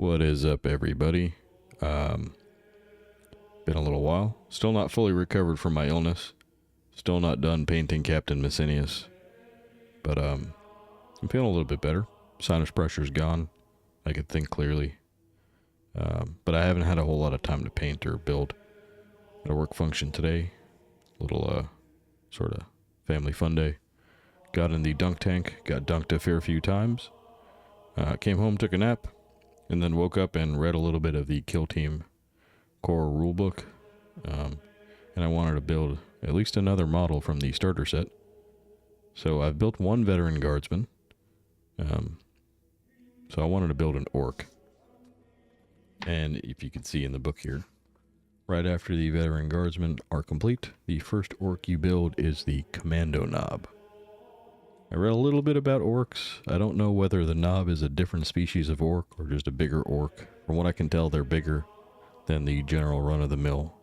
What is up, everybody? Been a little while. Still not fully recovered from my illness. Still not done painting Captain Messenius. But I'm feeling a little bit better. Sinus pressure's gone. I can think clearly. But I haven't had a whole lot of time to paint or build. At a work function today. Little sort of family fun day. Got in the dunk tank. Got dunked a fair few times. Came home, took a nap. And then woke up and read a little bit of the Kill Team core rulebook. And I wanted to build at least another model from the starter set. So I've built one veteran guardsman. So I wanted to build an orc. And if you can see in the book here, right after the veteran guardsmen are complete, the first orc you build is the commando knob. I read a little bit about orcs. I don't know whether the knob is a different species of orc or just a bigger orc. From what I can tell, they're bigger than the general run-of-the-mill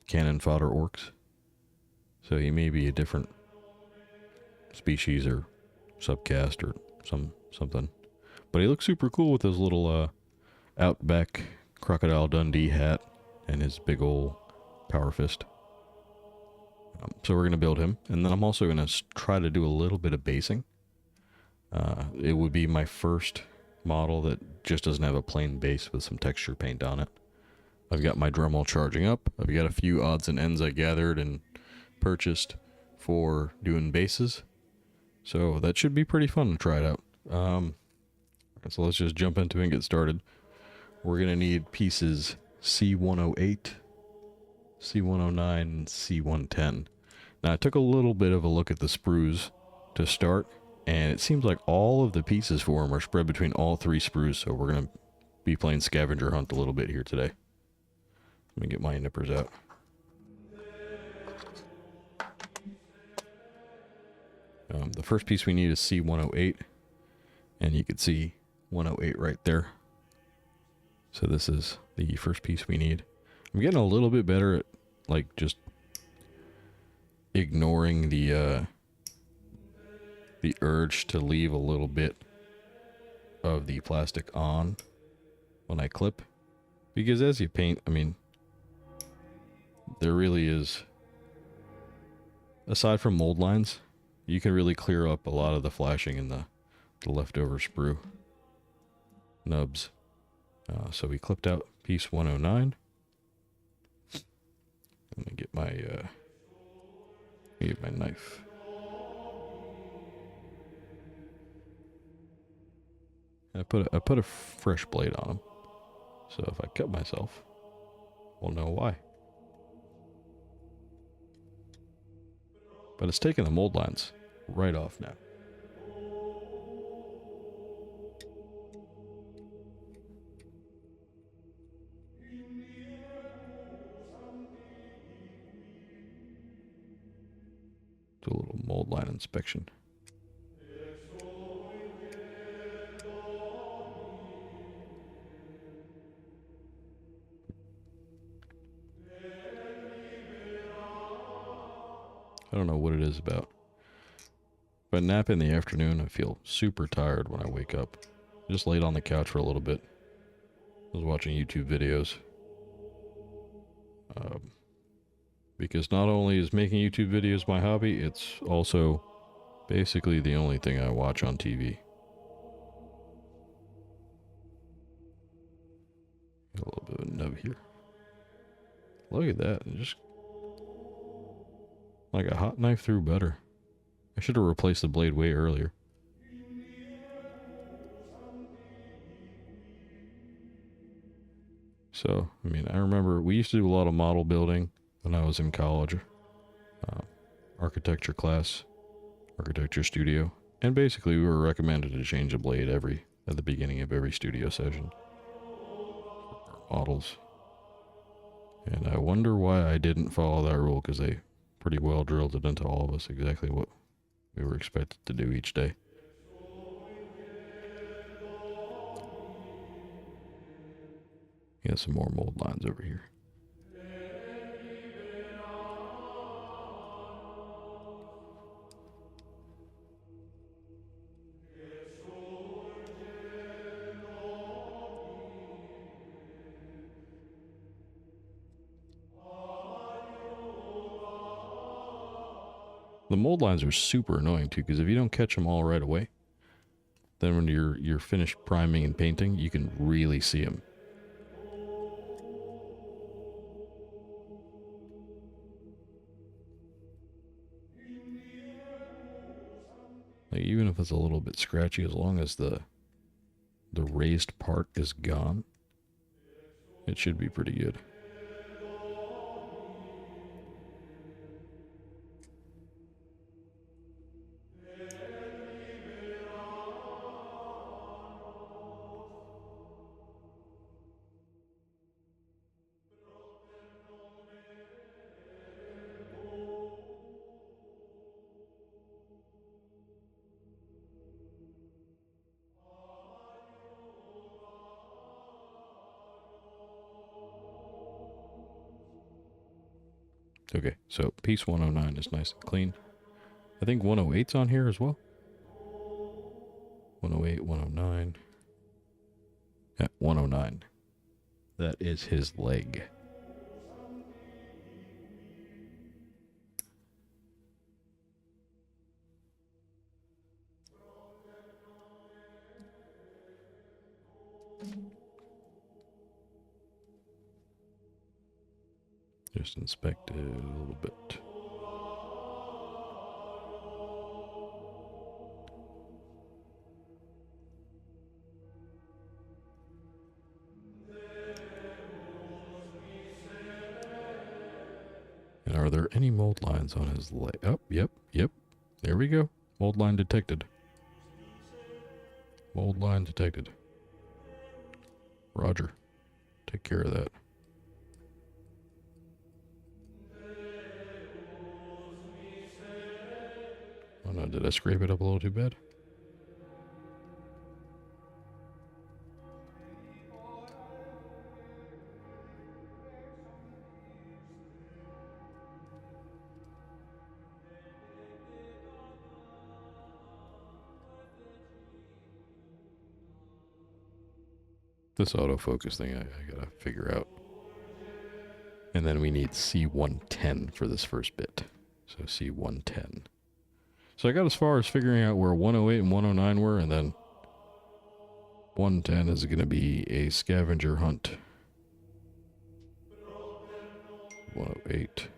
cannon fodder orcs. So he may be a different species or subcaste or something. But he looks super cool with his little Outback Crocodile Dundee hat and his big ol' power fist. So we're going to build him. And then I'm also going to try to do a little bit of basing. It would be my first model that just doesn't have a plain base with some texture paint on it. I've got my Dremel charging up. I've got a few odds and ends I gathered and purchased for doing bases. So that should be pretty fun to try it out. So let's just jump into it and get started. We're going to need pieces C108, C109, and C110. Now I took a little bit of a look at the sprues to start, and it seems like all of the pieces for them are spread between all three sprues, so we're going to be playing scavenger hunt a little bit here today. Let me get my nippers out. The first piece we need is C108, and you can see 108 right there. So this is the first piece we need. I'm getting a little bit better at like just ignoring the urge to leave a little bit of the plastic on when I clip, because as you paint, I mean, there really is, aside from mold lines, you can really clear up a lot of the flashing in the leftover sprue nubs. So we clipped out piece 109. Let me get my knife. I put a fresh blade on them, so if I cut myself, we'll know why. But it's taking the mold lines right off now. Do a little mold line inspection. I don't know what it is about. If I nap in the afternoon, I feel super tired when I wake up. I just laid on the couch for a little bit. I was watching YouTube videos. Because not only is making YouTube videos my hobby, it's also basically the only thing I watch on TV. Got a little bit of a nub here. Look at that. Just like a hot knife through butter. I should have replaced the blade way earlier. So, I mean, I remember we used to do a lot of model building when I was in college. Architecture class, architecture studio. And basically we were recommended to change a blade at the beginning of every studio session. Models. And I wonder why I didn't follow that rule, because they pretty well drilled it into all of us exactly what we were expected to do each day. Got some more mold lines over here. The mold lines are super annoying too, because if you don't catch them all right away, then when you're finished priming and painting, you can really see them. Like even if it's a little bit scratchy, as long as the raised part is gone, it should be pretty good. Okay, so piece 109 is nice and clean. I think 108's on here as well. 108, 109. Yeah, 109. That is his leg. Just inspect it a little bit. And are there any mold lines on his leg? Oh, yep. There we go. Mold line detected. Mold line detected. Roger. Take care of that. Oh no, did I scrape it up a little too bad? This autofocus thing I gotta figure out. And then we need C110 for this first bit. So C110. So I got as far as figuring out where 108 and 109 were, and then 110 is going to be a scavenger hunt. 108.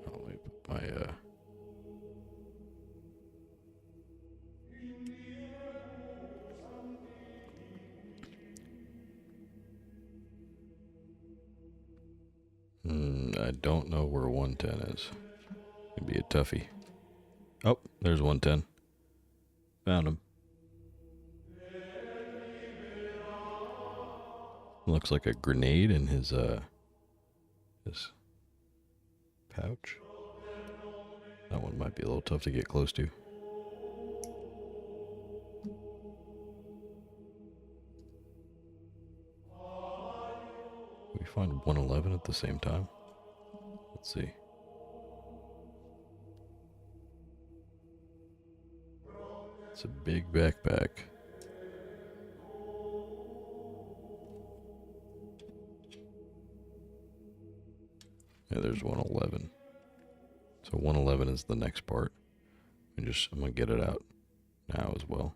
Oh, let me put my I don't know where 110 is. It'd be a toughie. Oh, there's 110. Found him. Looks like a grenade in his pouch. That one might be a little tough to get close to. We find 111 at the same time. Let's see. It's a big backpack. Yeah, there's 111. So 111 is the next part. I'm gonna get it out now as well.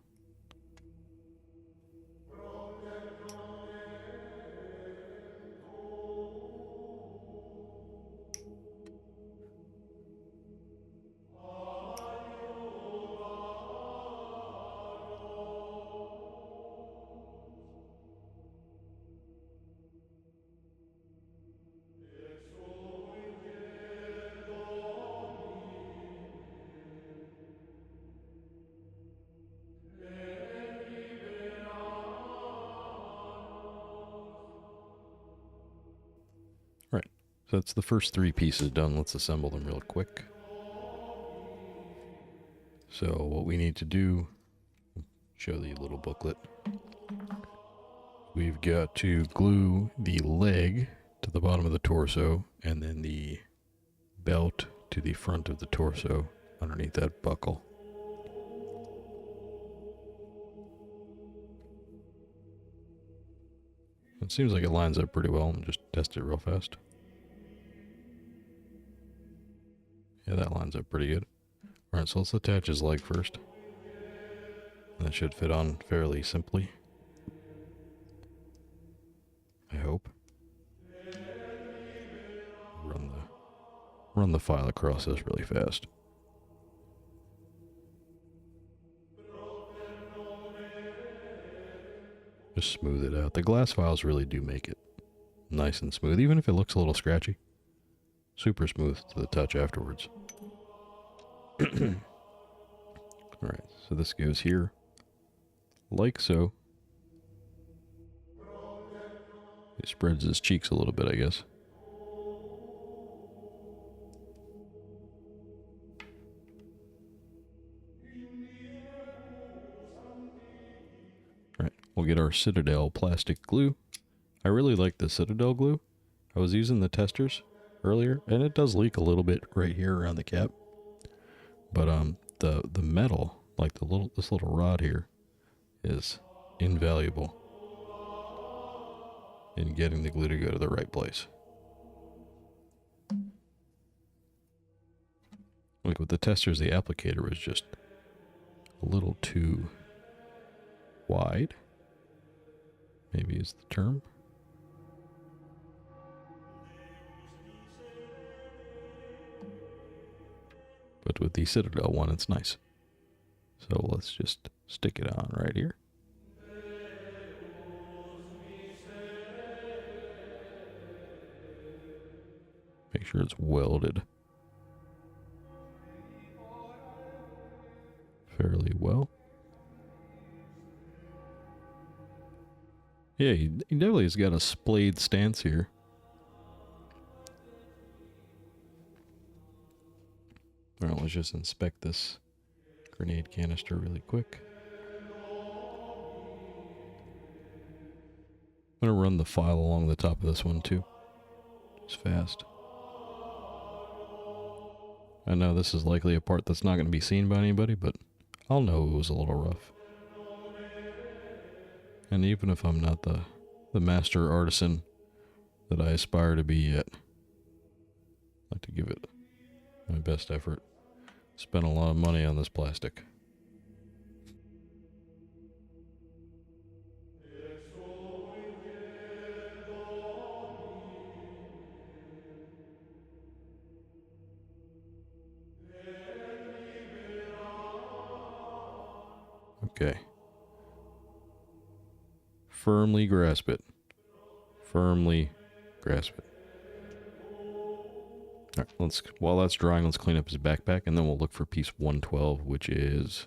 Right. So that's the first three pieces done. Let's assemble them real quick. So what we need to do, show the little booklet. We've got to glue the leg to the bottom of the torso and then the belt to the front of the torso underneath that buckle. It seems like it lines up pretty well. I'll just test it real fast. lines up pretty good. Alright, so let's attach his leg first. That should fit on fairly simply. I hope. Run the file across this really fast. Just smooth it out. The glass files really do make it nice and smooth, even if it looks a little scratchy. Super smooth to the touch afterwards. Alright, so this goes here. Like so. He spreads his cheeks a little bit, I guess. Alright, we'll get our Citadel plastic glue. I really like the Citadel glue. I was using the testers earlier, and it does leak a little bit right here around the cap. But the metal, like this little rod here, is invaluable in getting the glue to go to the right place. Like with the testers, the applicator was just a little too wide, maybe is the term. But with the Citadel one, it's nice. So let's just stick it on right here. Make sure it's welded fairly well. Yeah, he definitely has got a splayed stance here. Alright, let's just inspect this grenade canister really quick. I'm going to run the file along the top of this one too. Just fast. I know this is likely a part that's not going to be seen by anybody, but I'll know it was a little rough. And even if I'm not the master artisan that I aspire to be yet, I'd like to give it my best effort. Spent a lot of money on this plastic. Okay. Firmly grasp it. Firmly grasp it. Alright, while that's drying, let's clean up his backpack, and then we'll look for piece 112, which is...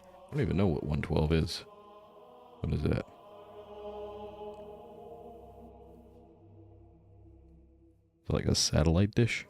I don't even know what 112 is. What is that? Is it like a satellite dish?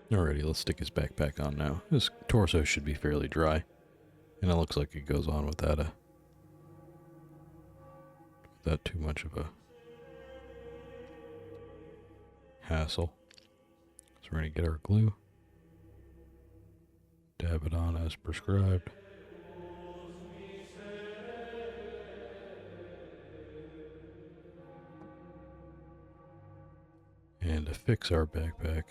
Alrighty, let's stick his backpack on now. His torso should be fairly dry. And it looks like it goes on without too much of a hassle. So we're going to get our glue. Dab it on as prescribed. And affix our backpack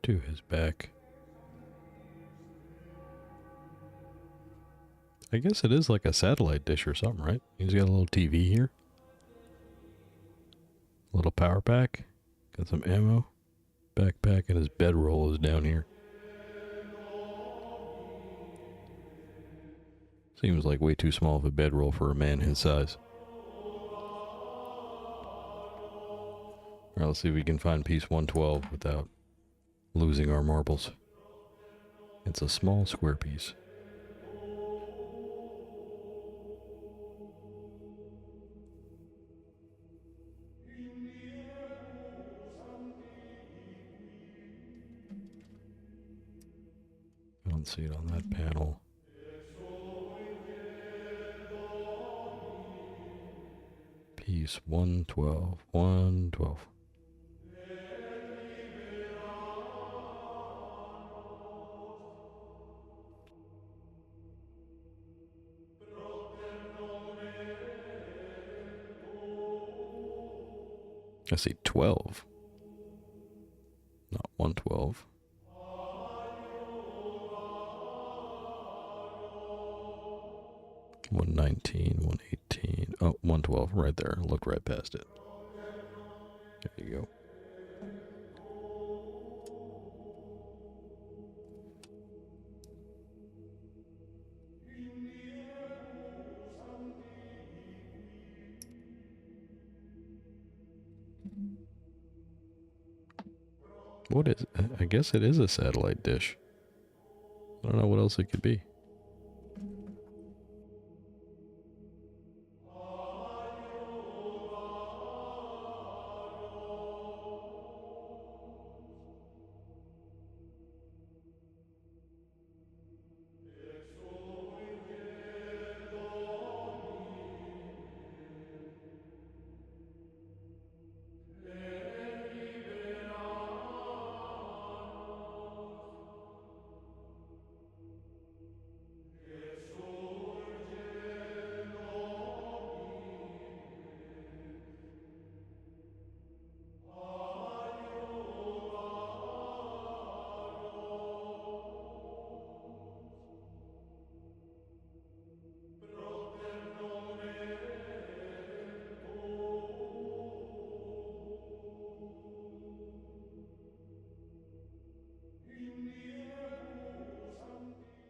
to his back. I guess it is like a satellite dish or something, right? He's got a little TV here. A little power pack. Got some ammo. Backpack, and his bedroll is down here. Seems like way too small of a bedroll for a man his size. Alright, let's see if we can find piece 112 without losing our marbles. It's a small square piece. I don't see it on that panel. Piece 112. 112. I see 12. Not 112. $119, $118. Oh, 112 right there. Looked right past it. There you go. What is it? I guess it is a satellite dish. I don't know what else it could be.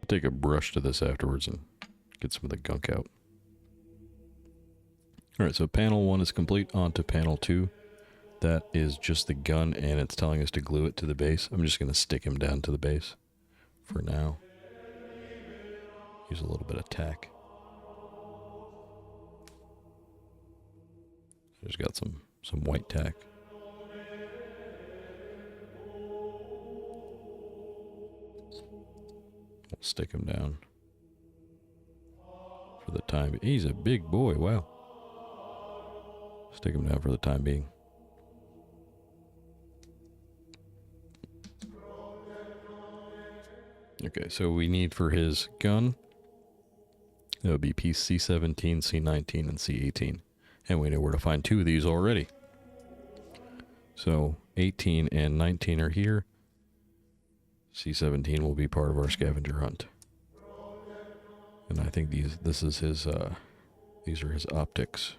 Take a brush to this afterwards and get some of the gunk out. Alright, so panel 1 is complete. On to panel 2. That is just the gun, and it's telling us to glue it to the base. I'm just going to stick him down to the base for now. Use a little bit of tack. Just got some white tack. We'll stick him down for the time. He's a big boy, wow. Stick him down for the time being. Okay, so we need for his gun, that would be piece C17, C19, and C18. And we know where to find 2 of these already. So 18 and 19 are here. C17 will be part of our scavenger hunt. And I think these are his optics.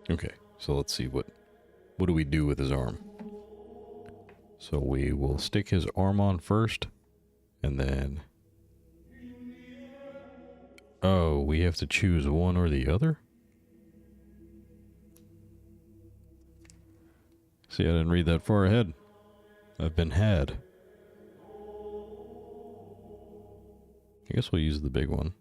Okay, so let's see what do we do with his arm. So we will stick his arm on first, and then... Oh, we have to choose one or the other? See, I didn't read that far ahead. I've been had. I guess we'll use the big one.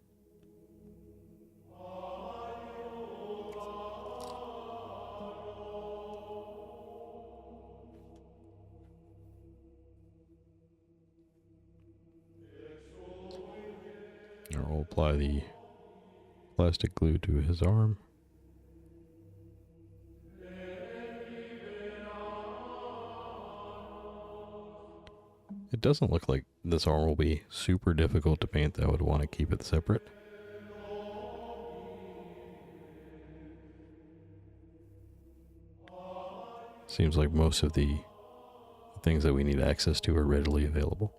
And we'll apply the plastic glue to his arm. It doesn't look like this arm will be super difficult to paint. I would want to keep it separate. Seems like most of the things that we need access to are readily available.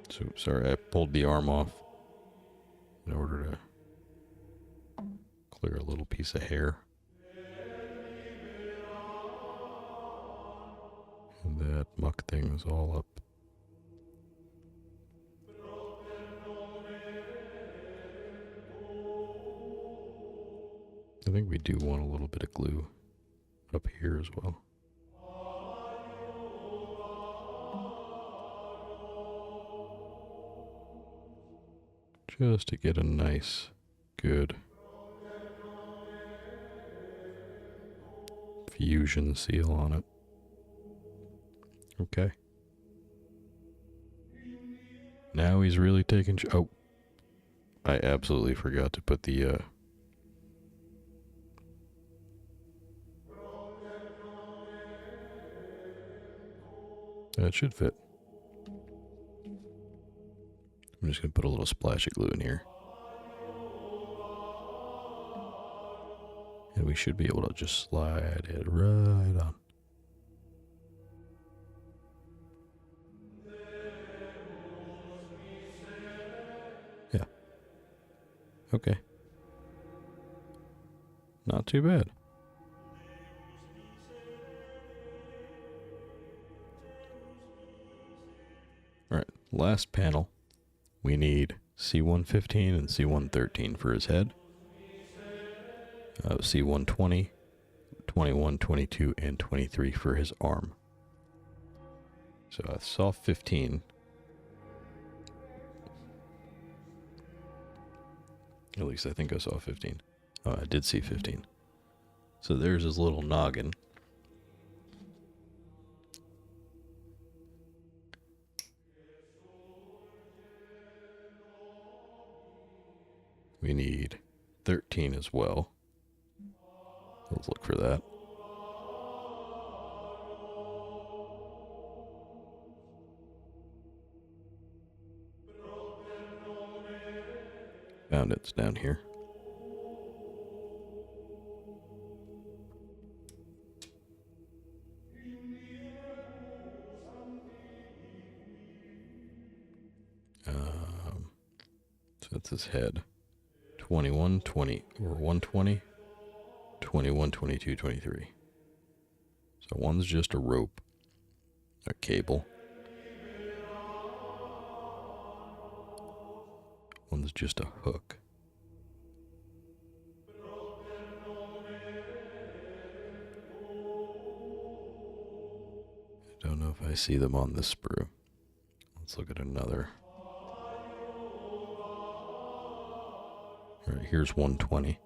So, sorry, I pulled the arm off in order to clear a little piece of hair. And that muck thing was all up. I think we do want a little bit of glue up here as well. Just to get a nice, good fusion seal on it. Okay. Now he's really taking... Oh. I absolutely forgot to put the... That should fit. I'm just going to put a little splash of glue in here. And we should be able to just slide it right on. Yeah. Okay. Not too bad. Alright, last panel. We need C115 and C113 for his head. C120, 21, 22, and 23 for his arm. So I saw 15. At least I think I saw 15. Oh, I did see 15. So there's his little noggin. We need 13 as well. Let's look for that. Found it, it's down here. So that's his head. 21, 20, or 120, 21, 22, 23. So one's just a rope, a cable. One's just a hook. I don't know if I see them on this sprue. Let's look at another. All right, here's 120.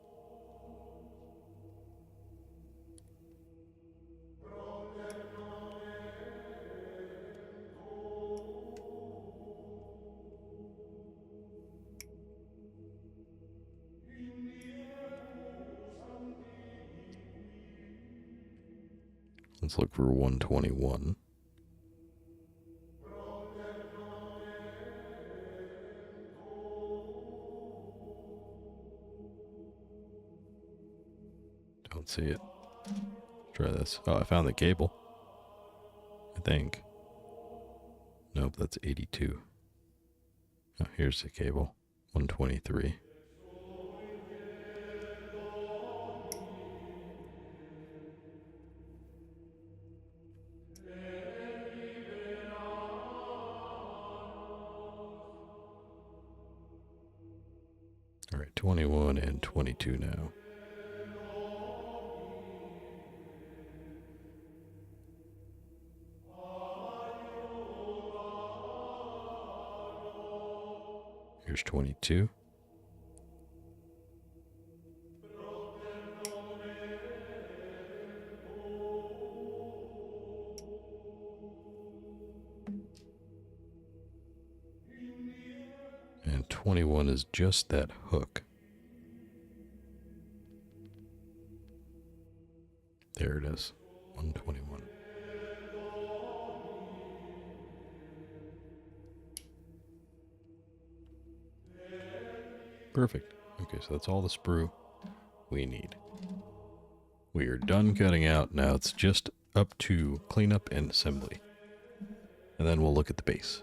Let's look for 121. Don't see it. Try this. Oh, I found the cable. I think. Nope, that's 82. Oh, here's the cable. 123. All right, 21 and 22 now. Here's 22. And 21 is just that hook. There it is. 121. Perfect. Okay, so that's all the sprue we need. We are done cutting out. Now it's just up to cleanup and assembly. And then we'll look at the base.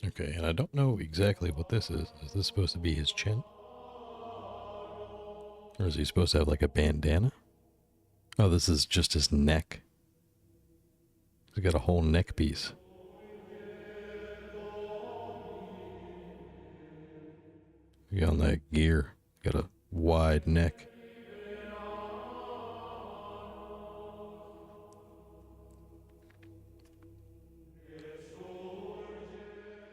Okay, and I don't know exactly what this is. Is this supposed to be his chin? Or is he supposed to have like a bandana? Oh, this is just his neck. He's got a whole neck piece. Look on that gear. Got a wide neck.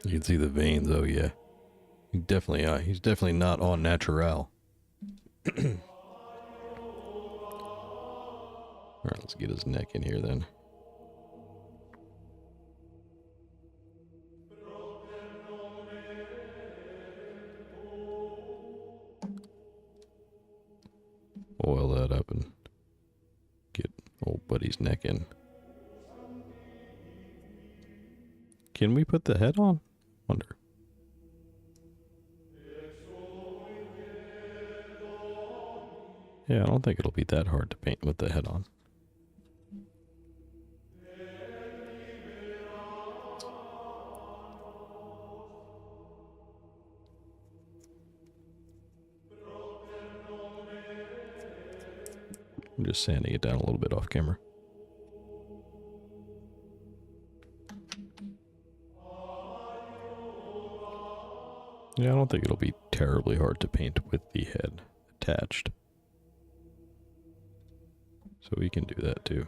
You can see the veins. Oh yeah, he's definitely not on natural. All right, let's get his neck in here then. Oil that up and get old buddy's neck in. Can we put the head on? Wonder. Yeah, I don't think it'll be that hard to paint with the head on. I'm just sanding it down a little bit off camera. Yeah, I don't think it'll be terribly hard to paint with the head attached. So we can do that too.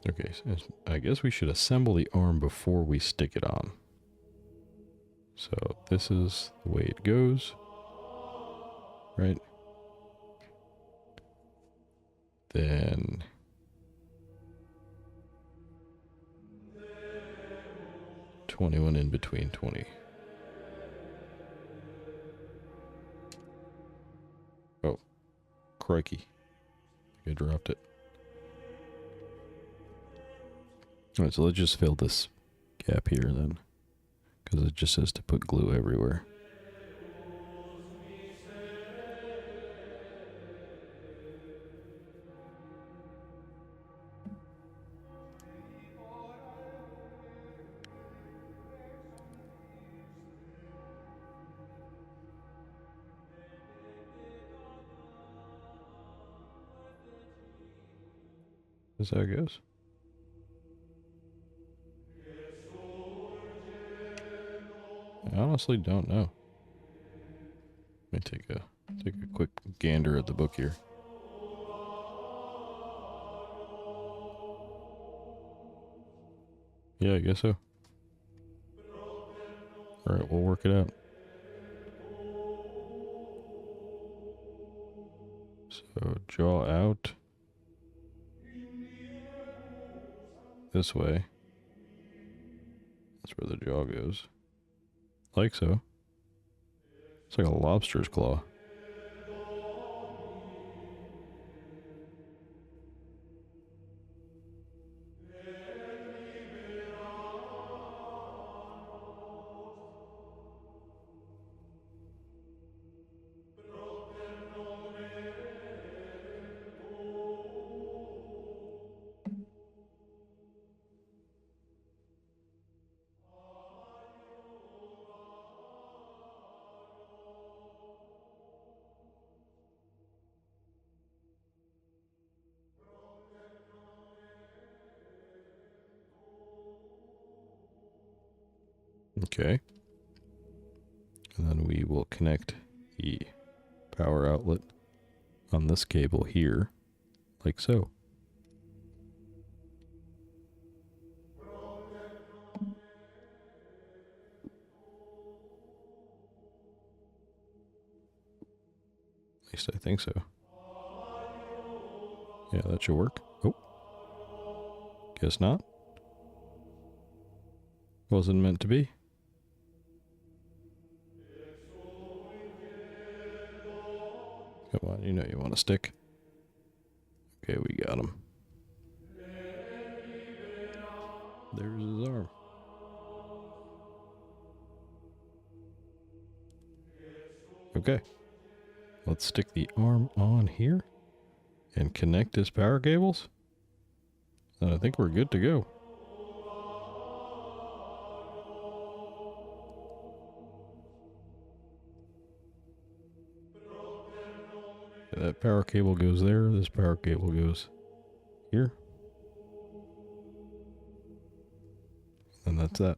Okay, so I guess we should assemble the arm before we stick it on. So this is the way it goes, right? Then $21 in between 20. Oh, crikey. I dropped it. Alright, so let's just fill this gap here then. Because it just says to put glue everywhere. Is that how it goes? I honestly don't know. Let me take a quick gander at the book here. Yeah, I guess so. Alright, we'll work it out. So, jaw out. This way. That's where the jaw goes. Like so. It's like a lobster's claw. Okay. And then we will connect the power outlet on this cable here, like so. At least I think so. Yeah, that should work. Oh. Guess not. Wasn't meant to be. Come on, you know you want to stick. Okay, we got him. There's his arm. Okay. Let's stick the arm on here and connect his power cables. And I think we're good to go. That power cable goes there. This power cable goes here. that's that.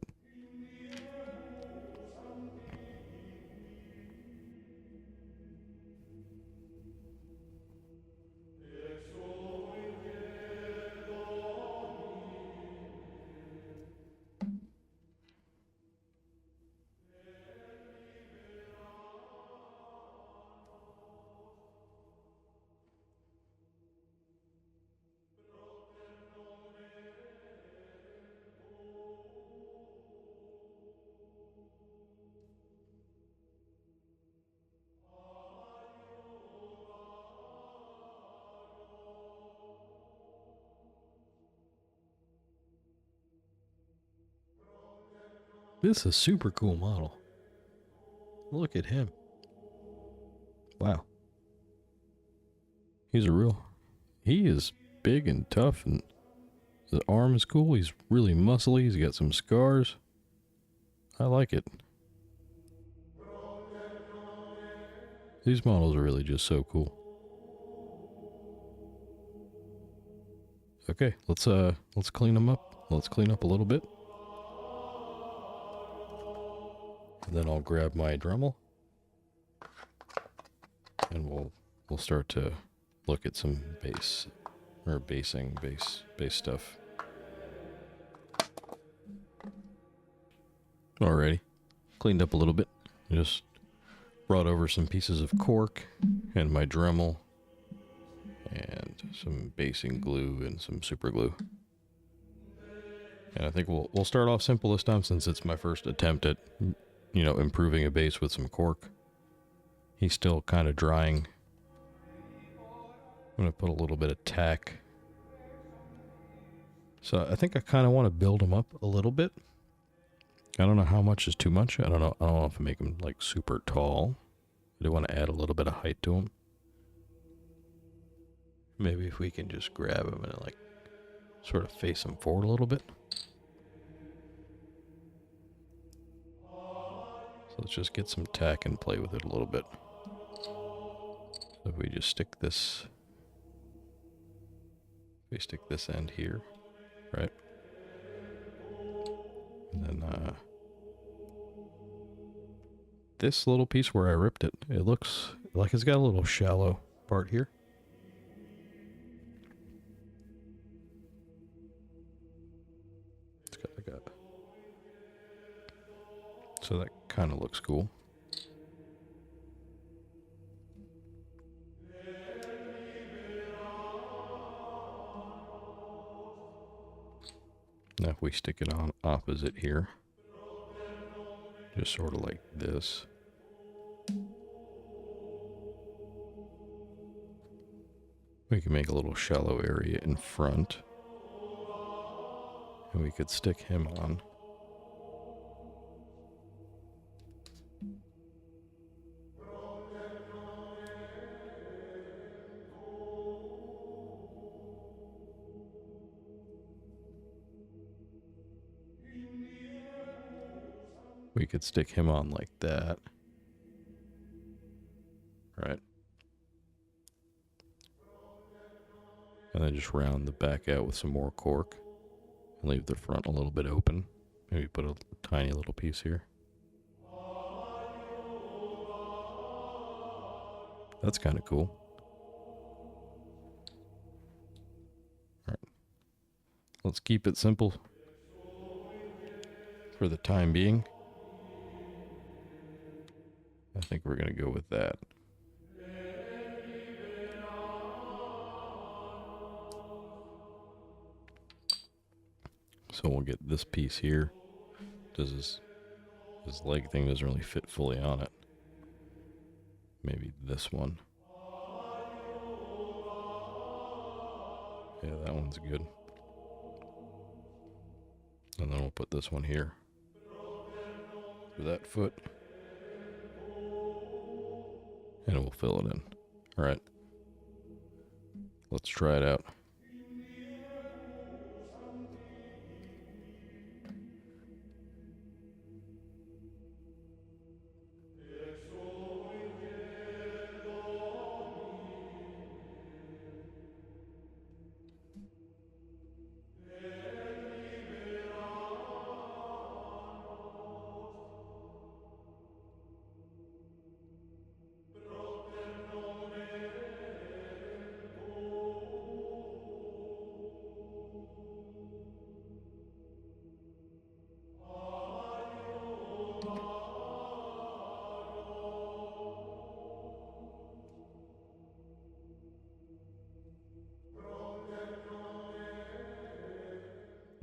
This is a super cool model. Look at him. Wow. He is big and tough, and the arm is cool. He's really muscly. He's got some scars. I like it. These models are really just so cool. Okay, let's clean them up. Let's clean up a little bit. And then I'll grab my Dremel. And we'll start to look at some base stuff. Alrighty. Cleaned up a little bit. Just brought over some pieces of cork and my Dremel and some basing glue and some super glue. And I think we'll start off simple this time, since it's my first attempt at, you know, improving a base with some cork. He's still kind of drying. I'm going to put a little bit of tack. So I think I kind of want to build him up a little bit. I don't know how much is too much. I don't know if I make him like super tall. I do want to add a little bit of height to him. Maybe if we can just grab him and like sort of face him forward a little bit. So let's just get some tack and play with it a little bit. So if we just stick this end here, right? And then this little piece where I ripped it, it looks like it's got a little shallow part here. It's got like a, so that kind of looks cool. Now if we stick it on opposite here, just sort of like this. We can make a little shallow area in front. And we could stick him on. We could stick him on like that. Right. And then just round the back out with some more cork. And leave the front a little bit open. Maybe put a tiny little piece here. That's kind of cool. Alright. Let's keep it simple for the time being. I think we're going to go with that. So we'll get this piece here. Does his leg thing doesn't really fit fully on it. Maybe this one. Yeah, that one's good. And then we'll put this one here for that foot. And we'll fill it in. Alright. Let's try it out.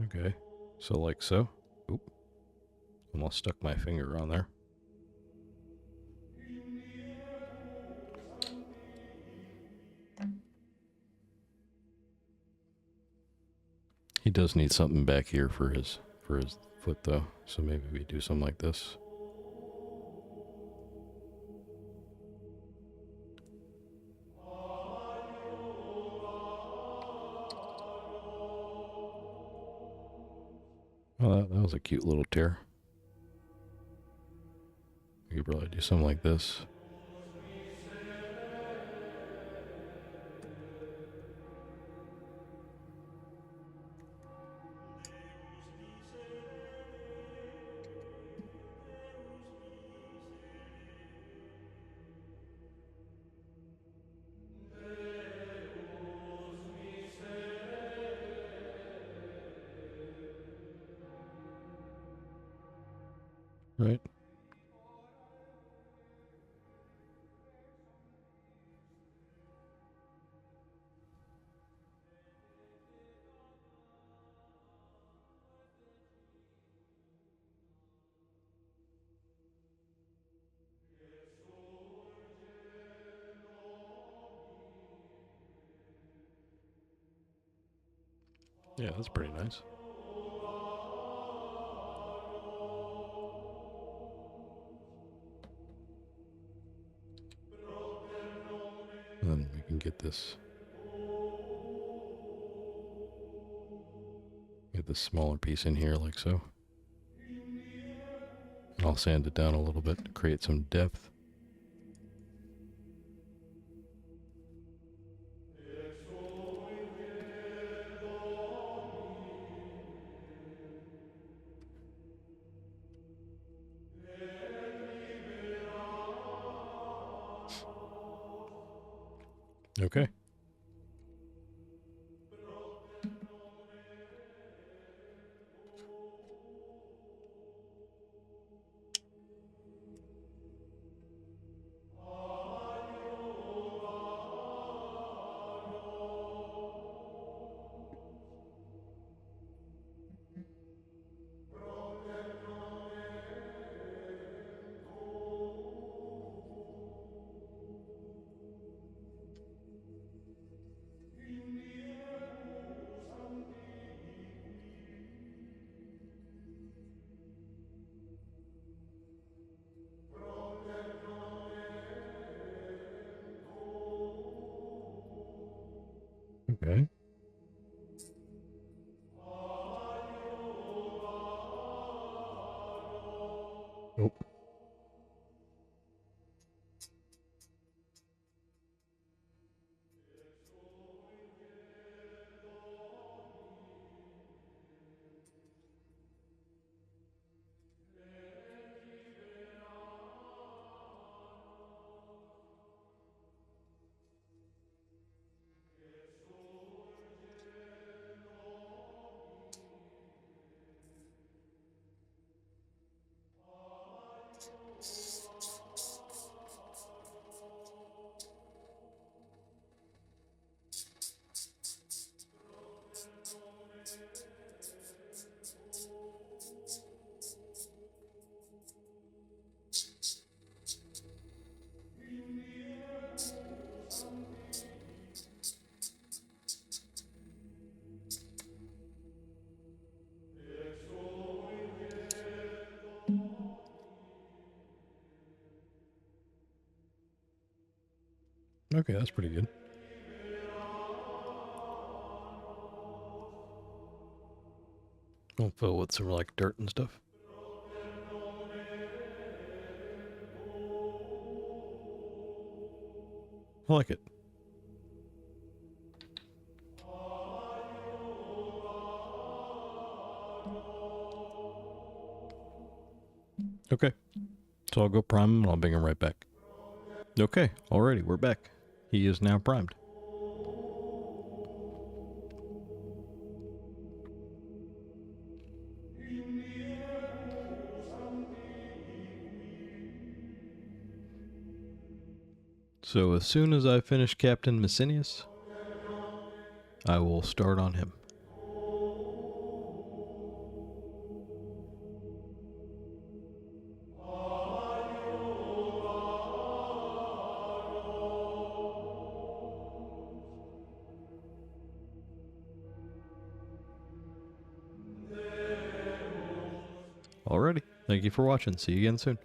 Okay, so like so. Oop, almost stuck my finger on there. He does need something back here for his foot though, so maybe we do something like this. Well, that was a cute little tear. We could probably do something like this. Right? Yeah, that's pretty nice. And then we can get this smaller piece in here like so. And I'll sand it down a little bit to create some depth. Okay. Okay. Oh. Okay, that's pretty good. I'll fill with some like dirt and stuff. I like it. Okay. So I'll go prime him and I'll bring him right back. Okay, alrighty, we're back. He is now primed. So as soon as I finish Captain Messinius, I will start on him. Alrighty. Thank you for watching. See you again soon.